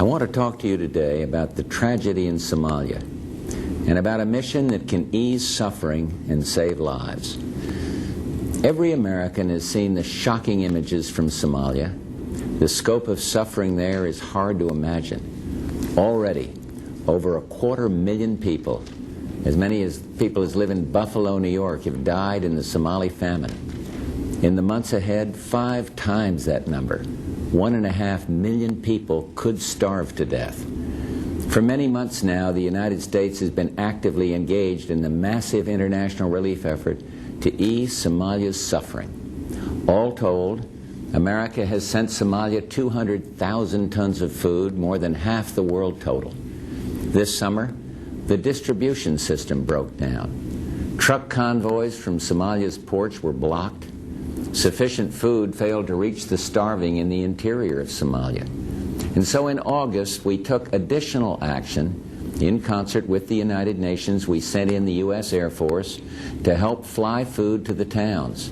want to talk to you today about the tragedy in Somalia and about a mission that can ease suffering and save lives. Every American has seen the shocking images from Somalia. The scope of suffering there is hard to imagine. Already, over 250,000 people, as many as people as live in Buffalo, New York, have died in the Somali famine. In the months ahead, 5 times that number, 1.5 million people, could starve to death. For many months now, the United States has been actively engaged in the massive international relief effort to ease Somalia's suffering. All told, America has sent Somalia 200,000 tons of food, more than half the world total. This summer, the distribution system broke down. Truck convoys from Somalia's ports were blocked. Sufficient food failed to reach the starving in the interior of Somalia. And so in August, we took additional action. In concert with the United Nations, we sent in the U.S. Air Force to help fly food to the towns.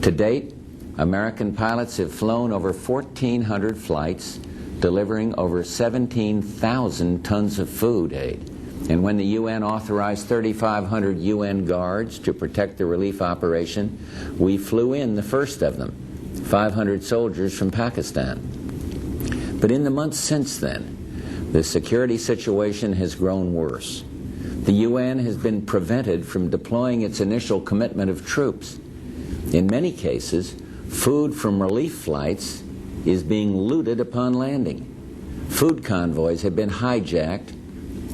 To date, American pilots have flown over 1,400 flights, delivering over 17,000 tons of food aid. And when the UN authorized 3,500 UN guards to protect the relief operation, we flew in the first of them, 500 soldiers from Pakistan. But in the months since then, the security situation has grown worse. The UN has been prevented from deploying its initial commitment of troops. In many cases, food from relief flights is being looted upon landing. Food convoys have been hijacked,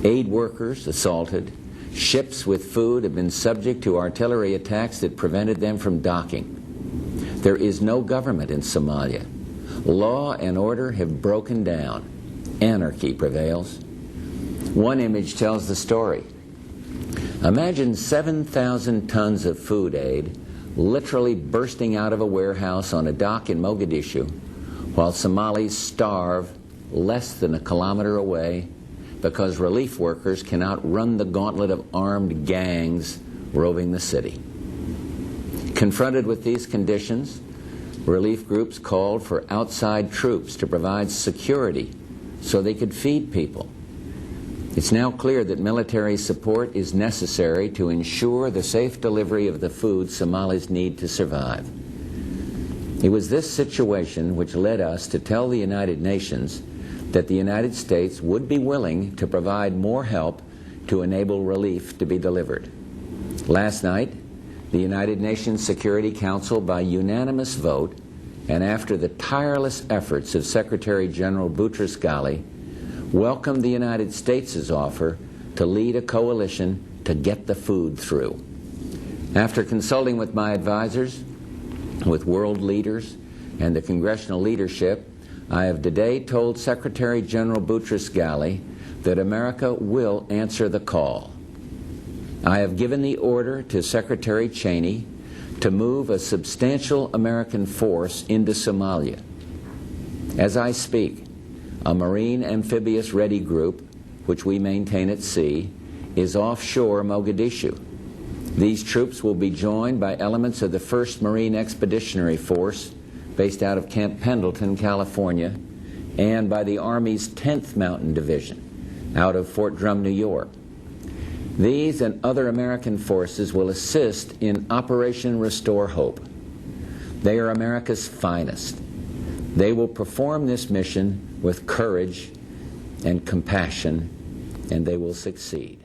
aid workers assaulted, ships with food have been subject to artillery attacks that prevented them from docking. There is no government in Somalia. Law and order have broken down. Anarchy prevails. One image tells the story. Imagine 7,000 tons of food aid literally bursting out of a warehouse on a dock in Mogadishu while Somalis starve less than a kilometer away because relief workers cannot run the gauntlet of armed gangs roving the city. Confronted with these conditions, relief groups called for outside troops to provide security so they could feed people. It's now clear that military support is necessary to ensure the safe delivery of the food Somalis need to survive. It was this situation which led us to tell the United Nations that the United States would be willing to provide more help to enable relief to be delivered. Last night, the United Nations Security Council, by unanimous vote, and after the tireless efforts of Secretary General Boutros-Ghali, welcomed the United States' offer to lead a coalition to get the food through. After consulting with my advisors, with world leaders, and the congressional leadership, I have today told Secretary General Boutros-Ghali that America will answer the call. I have given the order to Secretary Cheney to move a substantial American force into Somalia. As I speak, a Marine Amphibious Ready Group, which we maintain at sea, is offshore Mogadishu. These troops will be joined by elements of the 1st Marine Expeditionary Force, based out of Camp Pendleton, California, and by the Army's 10th Mountain Division, out of Fort Drum, New York. These and other American forces will assist in Operation Restore Hope. They are America's finest. They will perform this mission with courage and compassion, and they will succeed.